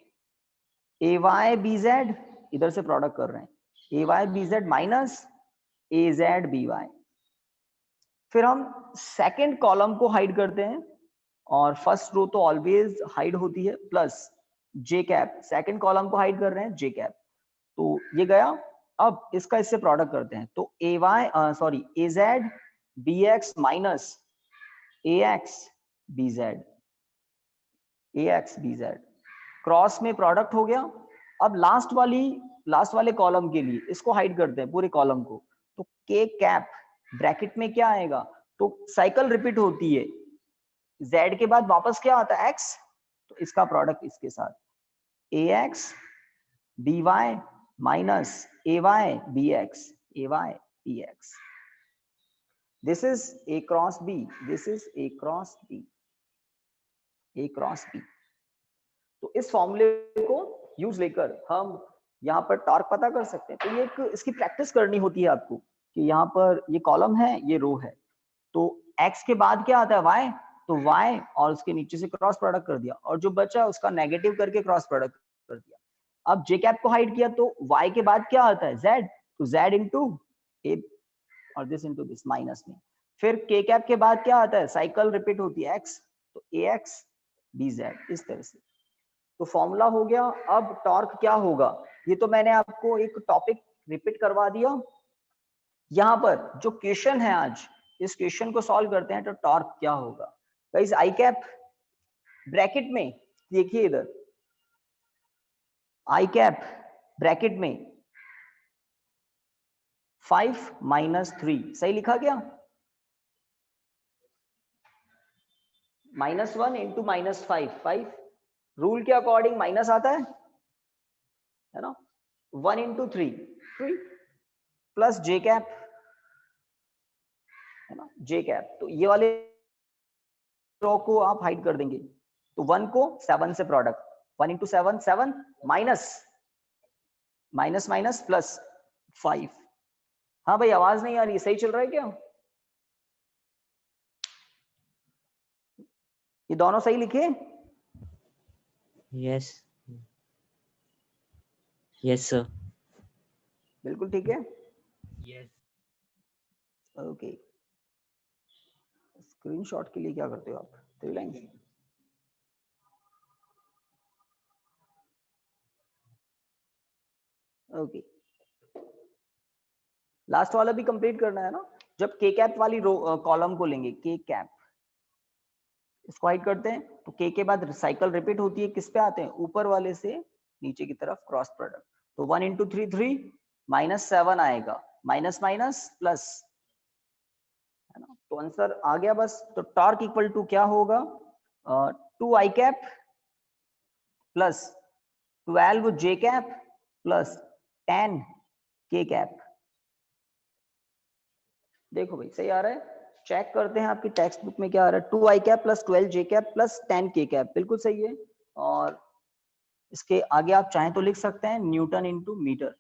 ए वाई बी जेड, इधर से प्रोडक्ट कर रहे हैं, ए Y B Z minus A Z B Y. फिर हम सेकंड कॉलम को हाइड करते हैं, और फर्स्ट रो तो ऑलवेज हाइड होती है, प्लस जे कैप, सेकंड कॉलम को हाइड कर रहे हैं जे कैप, तो ये गया। अब इसका इससे प्रोडक्ट करते हैं, तो ए वाई सॉरी ए जेड बी एक्स माइनस ए एक्स बी जेड, ए एक्स बी जेड, क्रॉस में प्रोडक्ट हो गया। अब लास्ट वाले कॉलम के लिए इसको हाइड करते हैं पूरे कॉलम को, तो के कैप ब्रैकेट में क्या आएगा, तो साइकिल रिपीट होती है, z के बाद वापस क्या आता है x, तो इसका प्रोडक्ट इसके साथ ax dy minus ay bx, ay bx, this is a cross b, this is a cross b, a cross b। तो इस फॉर्मूले को यूज लेकर हम यहाँ पर टॉर्क पता कर सकते हैं। तो ये एक इसकी प्रैक्टिस करनी होती है आपको कि यहाँ पर ये कॉलम है, ये रो है, तो x के बाद क्या आता है y, तो y और उसके नीचे से क्रॉस प्रोडक्ट कर दिया, और जो बचा उसका नेगेटिव करके क्रॉस प्रोडक्ट कर दिया। अब j कैप को हाइड किया तो y के बाद क्या आता है z, तो z इंटू a और दिस इंटू दिस माइनस में, फिर k कैप के बाद क्या आता है, साइकिल रिपीट होती है x, तो ax bz, इस तरह से। तो फॉर्मूला हो गया। अब टॉर्क क्या होगा, ये तो मैंने आपको एक टॉपिक रिपीट करवा दिया। यहाँ पर जो क्वेश्चन है आज, इस क्वेश्चन को सॉल्व करते हैं तो टॉर्क क्या होगा। गाइस आई कैप ब्रैकेट में देखिए, इधर आई कैप ब्रैकेट में 5 माइनस 3 सही लिखा गया, -1 इंटू -5, 5 रूल के अकॉर्डिंग माइनस आता है ना, 1 इंटू 3 3 प्लस जे कैप है ना, जे कैप, तो ये वाले रो को आप हाइड कर देंगे, तो 1 को 7 से product, 1 into 7 7 minus minus minus plus 5। हाँ भाई आवाज नहीं आ रही, सही चल रहा है क्या, ये दोनों सही लिखे, यस यस सर, बिल्कुल ठीक है, यस ओके। स्क्रीनशॉट के लिए क्या करते हो आप, 3 लाइन, ओके। लास्ट वाला भी कंप्लीट करना है ना, जब के कैप वाली रो कॉलम को लेंगे, के कैप इसको हाइड करते हैं, तो के के बाद साइकिल रिपीट होती है, किस पे आते हैं, ऊपर वाले से नीचे की तरफ क्रॉस प्रोडक्ट, तो 1 इंटू 3 3 माइनस 7 आएगा, माइनस माइनस प्लस है ना, तो आंसर आ गया बस। तो टॉर्क इक्वल टू क्या होगा, 2 आई कैप प्लस 12 जे कैप प्लस 10 के कैप। देखो भाई सही आ रहा है, चेक करते हैं आपकी टेक्स्ट बुक में क्या आ रहा है, 2 आई कैप प्लस 12 जे कैप प्लस 10 के कैप, बिल्कुल सही है। और इसके आगे आप चाहें तो लिख सकते हैं न्यूटन इंटू मीटर।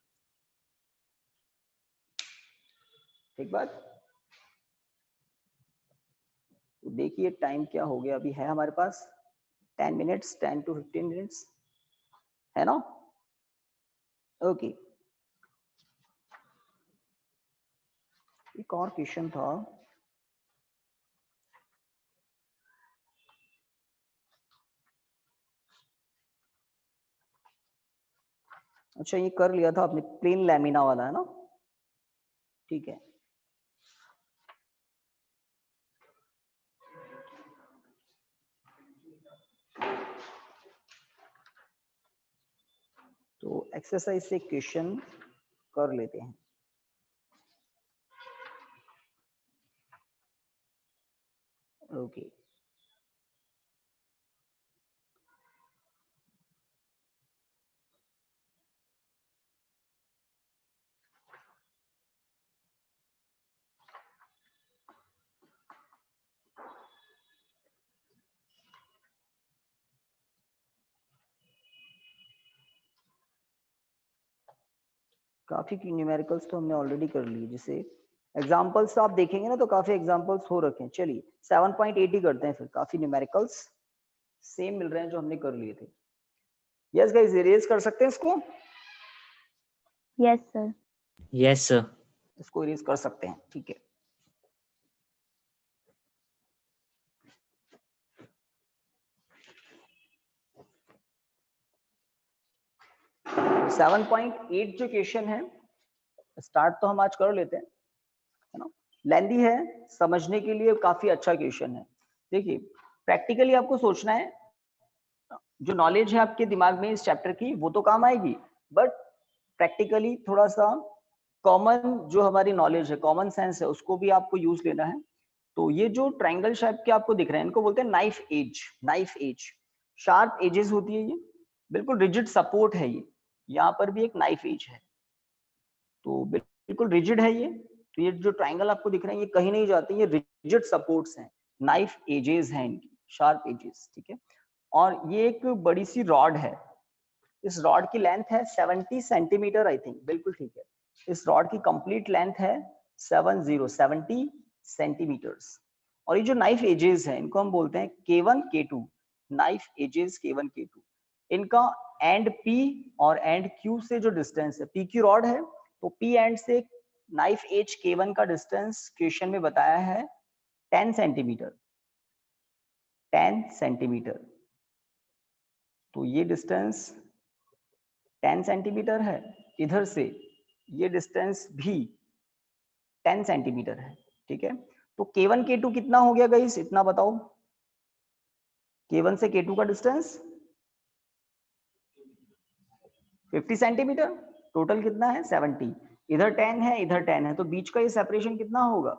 एक बात तो देखिए टाइम क्या हो गया, अभी है हमारे पास 10 मिनट्स, 10 to 15 मिनट्स है ना, ओके। एक और क्वेश्चन था, अच्छा ये कर लिया था आपने, प्लेन लैमिना वाला है ना, ठीक है। तो एक्सरसाइज से क्वेश्चन कर लेते हैं, ओके। काफी न्यूमेरिकल्स तो हमने ऑलरेडी कर लिए, जैसे एग्जांपल्स आप देखेंगे ना तो काफी एग्जांपल्स हो रखे हैं। चलिए 7.8 ही करते हैं, फिर काफी न्यूमेरिकल्स सेम मिल रहे हैं जो हमने कर लिए थे। यस गाइस इरेज कर सकते हैं इसको, Yes, sir. यस सर, इसको इरेज कर सकते हैं, ठीक है। सेवन पॉइंट 8 जो क्वेश्चन है, स्टार्ट तो हम आज कर लेते हैं, है ना, लेंदी है, समझने के लिए काफी अच्छा क्वेश्चन है। देखिए प्रैक्टिकली आपको सोचना है, जो नॉलेज है आपके दिमाग में इस चैप्टर की वो तो काम आएगी, बट प्रैक्टिकली थोड़ा सा कॉमन जो हमारी नॉलेज है, कॉमन सेंस है, उसको भी आपको यूज लेना है। तो ये जो ट्रायंगल शेप के आपको दिख रहे हैं, इनको बोलते हैं knife edge. Knife edge, sharp edges होती है, ये बिल्कुल रिजिड सपोर्ट है। ये यहाँ पर भी एक नाइफ एज है, तो बिल्कुल रिजिड है ये। तो ये जो ट्रायंगल आपको दिख रहे हैं, ये कहीं नहीं जाते, ये रिजिड सपोर्ट्स हैं, नाइफ एजेस हैं इनकी, शार्प एजेस, ठीक है। और ये एक बड़ी सी रॉड है, इस रॉड की लेंथ है 70 सेंटीमीटर, आई थिंक, बिल्कुल ठीक है। इस रॉड की कंप्लीट लेंथ है 70 सेंटीमीटर्स। और ये जो नाइफ एजेस हैं, इनको हम बोलते हैं K1 K2, knife edges K1 K2। इनका एंड P और एंड Q से जो डिस्टेंस है, P की रॉड है, तो P एंड से नाइफ एज K1 का डिस्टेंस क्वेश्चन में बताया है 10 सेंटीमीटर, 10 सेंटीमीटर। तो ये डिस्टेंस 10 सेंटीमीटर है, इधर से ये डिस्टेंस भी 10 सेंटीमीटर है, ठीक है। तो K1 K2 कितना हो गया गाइस, इतना बताओ। K1 से K2 का डिस्टेंस 50 सेंटीमीटर, टोटल कितना है 70, इधर 10 है इधर 10 है, तो बीच का ये सेपरेशन कितना होगा,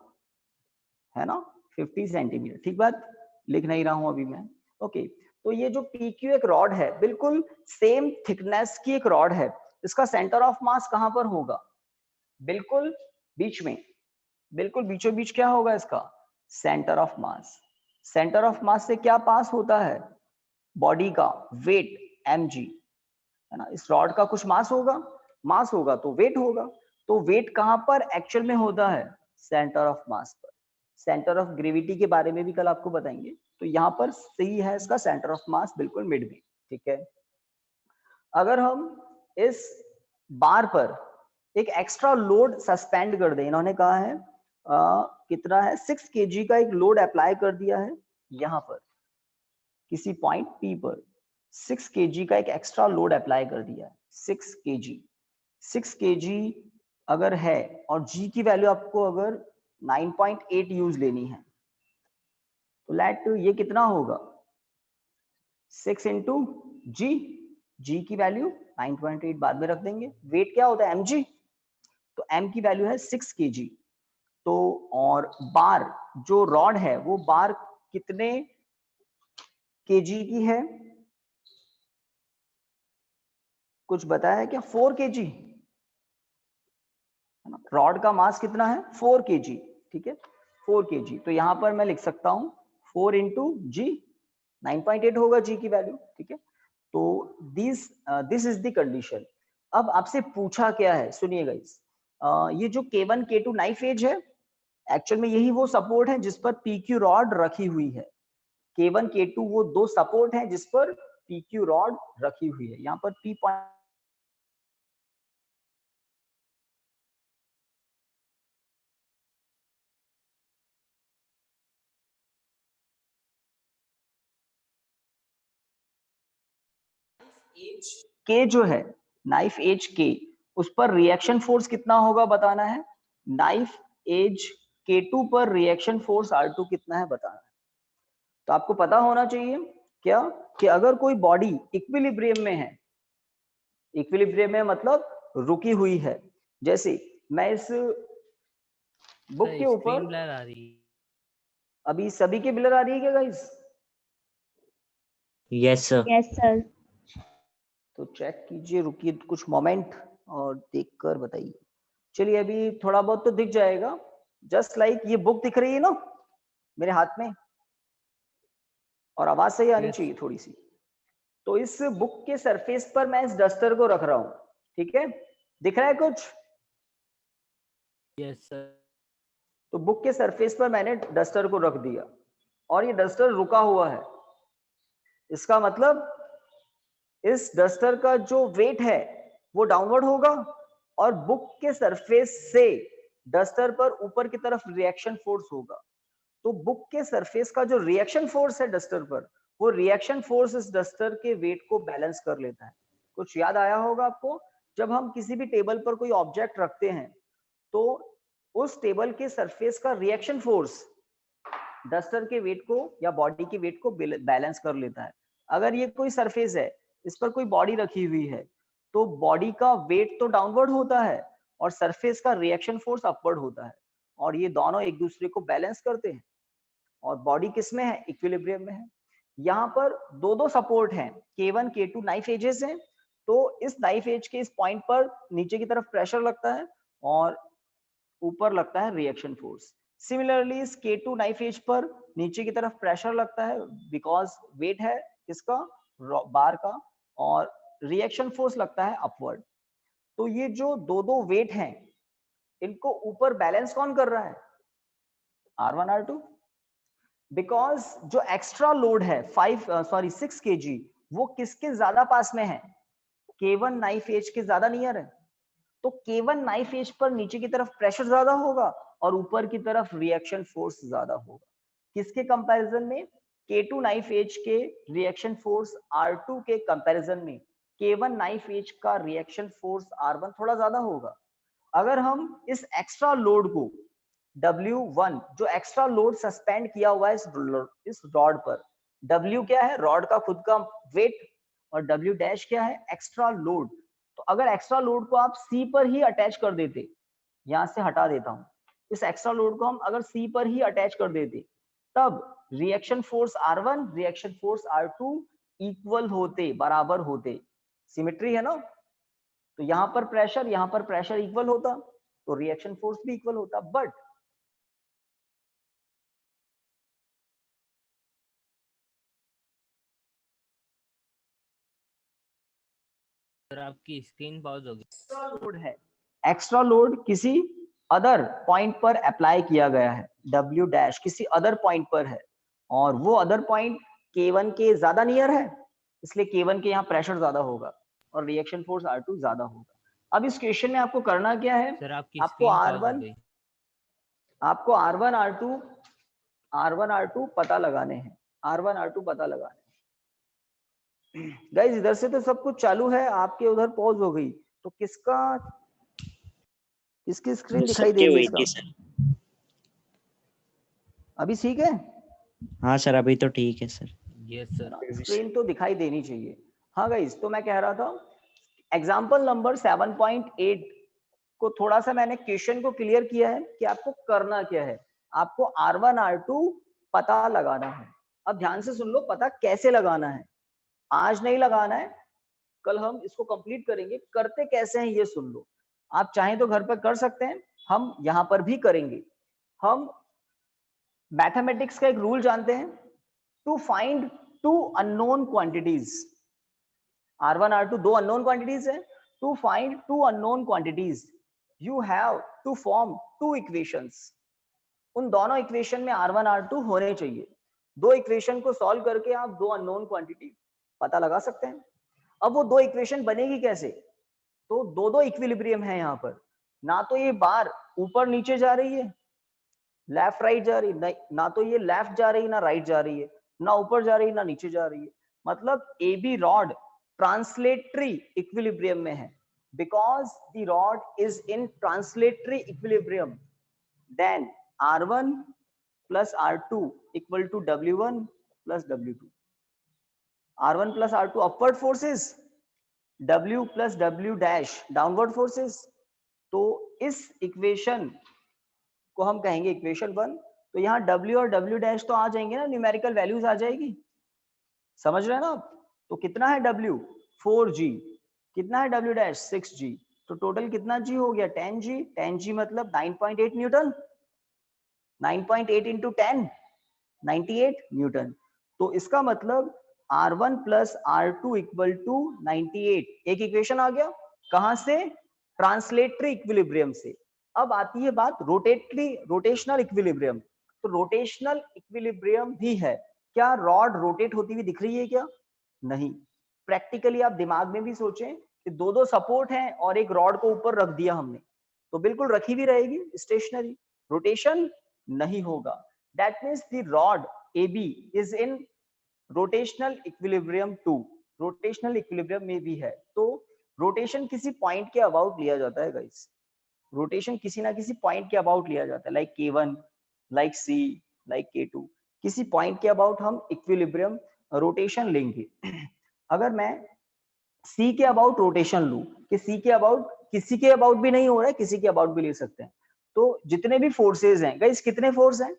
है ना, 50 सेंटीमीटर। ठीक बात, लिख नहीं रहा हूं अभी मैं, ओके। तो ये जो PQ एक रॉड है, बिल्कुल सेम थिकनेस की एक रॉड है, इसका सेंटर ऑफ मास कहां पर होगा, बिल्कुल बीच में, बिल्कुल बीचों बीच क्या होगा इसका, centre of mass. Centre of mass से क्या पास होता है, बॉडी का वेट mg, है ना। इस रॉड का कुछ मास होगा, मास होगा तो वेट होगा, तो वेट कहां पर एक्चुअल में होता है, सेंटर ऑफ मास पर। सेंटर ऑफ ग्रेविटी के बारे में भी कल आपको बताएंगे, तो यहाँ पर सही है इसका सेंटर ऑफ मास, बिल्कुल मिड में, ठीक है। अगर हम इस बार पर एक एक्स्ट्रा लोड सस्पेंड कर दें, इन्होंने कहा है कितना है 6 kg का एक लोड अप्लाई कर दिया है यहाँ पर, किसी पॉइंट P पर 6 kg का एक एक्स्ट्रा लोड अप्लाई कर दिया है, 6 kg, 6 kg अगर है, और G की वैल्यू आपको अगर 9.8 यूज लेनी है, तो लेट ये कितना होगा 6 इंटू G, G की वैल्यू 9.8 बाद में रख देंगे। वेट क्या होता है mg, तो m की वैल्यू है 6 kg। तो और बार जो रॉड है, वो बार कितने kg की है, कुछ बताया क्या, 4 kg, है ना। रॉड का मास कितना है 4 kg, ठीक है, 4 kg। तो यहां पर मैं लिख सकता हूं 4 इंटू जी, 9.8 होगा जी की वैल्यू, ठीक है। तो दिस इज द कंडीशन। अब आपसे पूछा क्या है, सुनिएगा इस ये जो K1 K2 नाइफ एज है, एक्चुअल में यही वो सपोर्ट है जिस पर PQ रॉड रखी हुई है। K1 K2 वो दो सपोर्ट है जिस पर PQ रॉड रखी हुई है। यहाँ पर P पॉइंट के जो है, नाइफ एज के, उस पर रिएक्शन फोर्स कितना होगा बताना है। नाइफ एज K2 पर रिएक्शन फोर्स R2 कितना है बताना है। तो आपको पता होना चाहिए क्या, कि अगर कोई बॉडी इक्विलिब्रियम में है, इक्विलिब्रियम में मतलब रुकी हुई है, जैसे मैं इस बुक के ऊपर, ब्लर आ रही है। अभी सभी के ब्लर आ रही है क्या guys, yes sir. Yes, sir. तो चेक कीजिए, रुकिए कुछ मोमेंट और देखकर बताइए। चलिए अभी थोड़ा बहुत तो दिख जाएगा, जस्ट लाइक ये बुक दिख रही है ना मेरे हाथ में, और आवाज सही आनी चाहिए थोड़ी सी। तो इस बुक के सरफेस पर मैं इस डस्टर को रख रहा हूं, ठीक है, दिख रहा है कुछ, यस सर। तो बुक के सरफेस पर मैंने डस्टर को रख दिया, और ये डस्टर रुका हुआ है। इसका मतलब इस डस्टर का जो वेट है वो डाउनवर्ड होगा, और बुक के सरफेस से डस्टर पर ऊपर की तरफ रिएक्शन फोर्स होगा। तो बुक के सरफेस का जो रिएक्शन फोर्स है डस्टर पर, वो रिएक्शन फोर्स इस डस्टर के वेट को बैलेंस कर लेता है। कुछ याद आया होगा आपको, जब हम किसी भी टेबल पर कोई ऑब्जेक्ट रखते हैं, तो उस टेबल के सरफेस का रिएक्शन फोर्स डस्टर के वेट को या बॉडी के वेट को बैलेंस कर लेता है। अगर ये कोई सरफेस है, इस पर कोई बॉडी रखी हुई है, तो बॉडी का वेट तो डाउनवर्ड होता है, और सरफेस का रिएक्शन फोर्स अपवर्ड होता है, और ये दोनों एक दूसरे को बैलेंस करते हैं। और बॉडी किस में है? इक्विलिब्रियम में है। यहाँ पर दो दो सपोर्ट हैं, K1 K2 नाइफ एजेस हैं, तो इस नाइफ एज के इस पॉइंट पर नीचे की तरफ प्रेशर लगता है और ऊपर लगता है रिएक्शन फोर्स। सिमिलरली इस K2 नाइफ एज पर नीचे की तरफ प्रेशर लगता है बिकॉज वेट है किसका? बार का, और रिएक्शन फोर्स लगता है अपवर्ड। तो ये जो दो दो वेट हैं, इनको ऊपर बैलेंस कौन कर रहा है? R1 R2। बिकॉज जो एक्स्ट्रा लोड है 6 kg, वो किसके ज्यादा पास में है? K1 नाइफ एज के ज्यादा नियर है। तो K1 नाइफ एज पर नीचे की तरफ प्रेशर ज्यादा होगा और ऊपर की तरफ रिएक्शन फोर्स ज्यादा होगा। किसके कंपैरिजन में? K2 नाइफ एज के रिएक्शन फोर्स R2 के कंपैरिजन में K1 नाइफ एज का रिएक्शन फोर्स R1 थोड़ा ज्यादा होगा। अगर हम इस एक्स्ट्रा लोड को W1, जो एक्स्ट्रा लोड सस्पेंड किया हुआ है इस रॉड पर, W क्या है? रॉड का खुद का वेट, और W डैश क्या है? Extra load. तो अगर एक्स्ट्रा लोड को आप C पर ही अटैच कर देते, यहां से हटा देता हूं, इस एक्स्ट्रा लोड को हम अगर C पर ही अटैच कर देते, तब reaction force R1 reaction force R2 equal होते, बराबर होते। सिमेट्री है ना? तो यहां पर प्रेशर इक्वल होता, तो रिएक्शन फोर्स भी इक्वल होता। बट सर आपकी स्क्रीन पॉज हो गई। एक्स्ट्रा लोड है, एक्स्ट्रा लोड किसी अदर पॉइंट पर अप्लाई किया गया है, W डैश किसी अदर पॉइंट पर है, और वो अदर पॉइंट K1 के ज्यादा नियर है, इसलिए K1 के यहाँ प्रेशर ज्यादा होगा और रिएक्शन फोर्स R2 ज्यादा होगा। अब इस क्वेश्चन में आपको करना क्या है? सर आपकी आपको स्क्रीन पॉज हो गई। आपको R1 R2 पता लगाने हैं, R1 R2 पता लगाने हैं। गाइस इधर से तो सब कुछ चालू है, आपके उधर पॉज हो गई, तो किसकी स्क्रीन दिखाई दे रही है इसका? अभी ठीक है? हाँ सर अभी तो ठीक है सर। Yes sir. स्क्रीन तो दिखाई देनी चाहिए। हाँ गाइस, तो मैं कह रहा था एग्जांपल नंबर 7.8 को थोड़ा सा मैंने क्वेश्चन को क्लियर किया है कि आपको करना क्या है। आपको R1 R2 पता लगाना है। अब ध्यान से सुन लो, पता कैसे लगाना है। आज नहीं लगाना है, कल हम इसको कंप्लीट करेंगे। करते कैसे हैं ये सुन लो। आप चाहें तो घर पर कर सकते हैं, हम यहाँ पर भी करेंगे। हम मैथमेटिक्स का एक रूल जानते हैं, to find two unknown quantities. R1 R2 दो अननोन क्वांटिटीज है। To find two unknown quantities you have to form two equations. उन दोनों इक्वेशन में R1 R2 होने चाहिए। दो इक्वेशन को सॉल्व करके आप दो अननोन क्वांटिटी पता लगा सकते हैं। अब वो दो इक्वेशन बनेगी कैसे? तो दो दो इक्विलिब्रियम है यहाँ पर, ना तो ये बार ऊपर नीचे जा रही है, लेफ्ट राइट जा रही है, ना तो ये लेफ्ट जा रही है ना राइट जा रही है, ना ऊपर जा रही है ना नीचे जा रही है। मतलब A B rod translatory equilibrium में है। Because the rod is in translatory equilibrium, then R1 plus R2 equal to W1 plus W2. R1 plus R2 upward forces, W plus W dash downward forces. तो इस equation को हम कहेंगे equation 1। तो यहाँ W और W डैश तो आ जाएंगे ना, न्यूमेरिकल वैल्यूज आ जाएगी। समझ रहे हैं ना आप? तो कितना है W? 4G। कितना है W डैश? 6G। तो टोटल कितना G हो गया? 10G। 10G मतलब 9.8 न्यूटन। 9.8 into 10, 98 Newton. तो इसका मतलब R1 plus R2 equal to 98। एक इक्वेशन आ गया। कहां से? ट्रांसलेटरी इक्विलिब्रियम से। अब आती है बात रोटेशनल इक्विलिब्रियम। तो रोटेशनल इक्विलिब्रियम भी है। क्या रॉड रोटेट होती हुई दिख रही है क्या? नहीं। प्रैक्टिकली आप दिमाग में भी सोचें कि दो दो सपोर्ट हैं और एक रॉड को ऊपर रख दिया हमने, तो बिल्कुल रखी भी रहेगी स्टेशनरी, रोटेशन नहीं होगा। That means the rod AB is in rotational equilibrium 2। Rotational equilibrium में भी है। तो रोटेशन किसी पॉइंट के अबाउट लिया जाता है गाइस। रोटेशन किसी ना किसी पॉइंट के अबाउट लिया जाता है, like K1, like C, like K2। किसी पॉइंट के अबाउट हम इक्विलिब्रियम रोटेशन लेंगे। अगर मैं C के अबाउट रोटेशन लूं कि C के अबाउट किसी के अबाउट भी नहीं हो रहा है, किसी के अबाउट भी ले सकते हैं। तो जितने भी फोर्सेज हैं गाइस, कितने फोर्स हैं,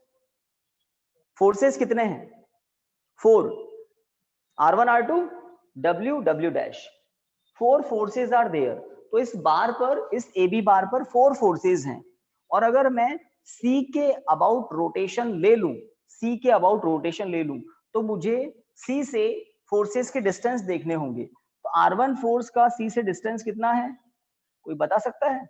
फोर्सेस कितने हैं, 4, R1 R2 W W dash, 4 forces are there. तो इस बार पर, इस AB बार पर 4 फोर्सेज हैं, और अगर मैं C के अबाउट रोटेशन ले लूं, C के अबाउट रोटेशन ले लूं, तो मुझे C से फोर्सेस के डिस्टेंस देखने होंगे। तो R1 फोर्स का C से डिस्टेंस कितना है, कोई बता सकता है?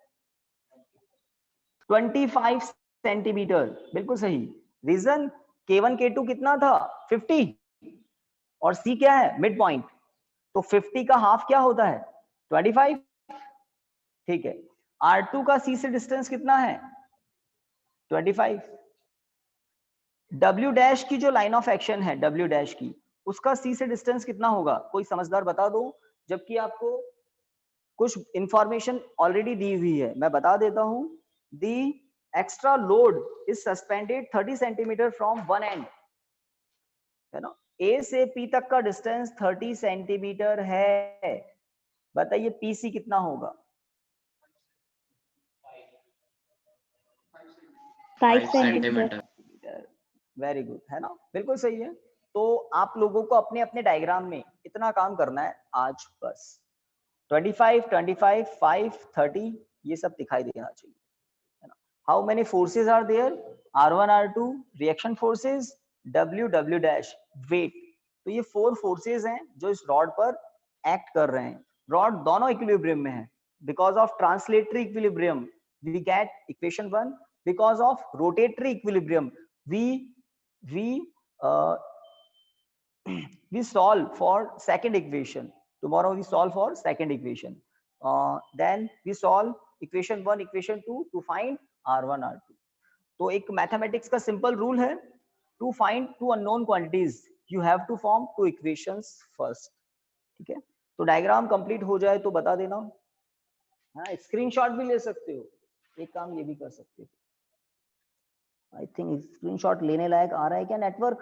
25 सेंटीमीटर, बिल्कुल सही। रीजन K1 K2 कितना था, 50, और C क्या है, मिड पॉइंट, तो 50 का हाफ क्या होता है, 25, ठीक है। R2 का C से डिस्टेंस कितना है, 25। W डैश की जो लाइन ऑफ एक्शन है, W डैश की, उसका C से डिस्टेंस कितना होगा, कोई समझदार बता दो, जबकि आपको कुछ इंफॉर्मेशन ऑलरेडी दी हुई है, मैं बता देता हूं। दी extra load is suspended 30 centimetre from one and, है ना, A से P तक का डिस्टेंस 30 सेंटीमीटर है, बताइए PC कितना होगा, 5 सेंटीमीटर। वेरी गुड, है ना, बिल्कुल सही है। तो आप लोगों को अपने अपने डायग्राम में इतना काम करना है आज बस, 25, 25, 5, 30 ये सब दिखाई देना चाहिए, है ना। How many forces are there, R1 R2 reaction forces, W W dash weight. तो ये 4 फोर्सेज हैं जो इस रॉड पर एक्ट कर रहे हैं। रॉड दोनों इक्विलिब्रियम में है, because of translatory equilibrium we get equation 1, because of rotatory equilibrium we solve for second equation. Tomorrow we solve for second equation. Then we solve equation 1, equation 2 to find R1 R2. तो एक mathematics का simple rule है, to find two unknown quantities you have to form two equations first, ठीक है। तो diagram complete हो जाए तो बता देना, हाँ स्क्रीनशॉट भी ले सकते हो, एक काम ये भी कर सकते हो। आई थिंक स्क्रीनशॉट लेने लायक आ रहा है क्या नेटवर्क,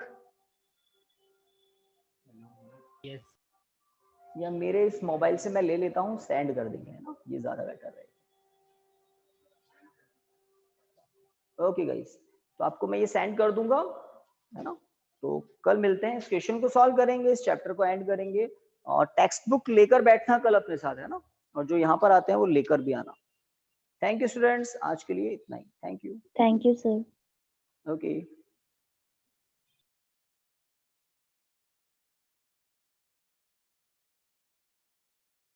yes. या मेरे इस मोबाइल से मैं ले लेता हूँ, सेंड कर देंगे, है ना, ये ज्यादा बेटर रहेगा। ओके गाइस, तो आपको मैं ये सेंड कर दूंगा, है ना। तो कल मिलते हैं, इस क्वेश्चन को सॉल्व करेंगे, इस चैप्टर को एंड करेंगे, और टेक्स्ट बुक लेकर बैठना कल अपने साथ, है ना, और जो यहाँ पर आते हैं वो लेकर भी आना। थैंक यू स्टूडेंट्स, आज के लिए इतना ही, thank you. Thank you sir. Okay.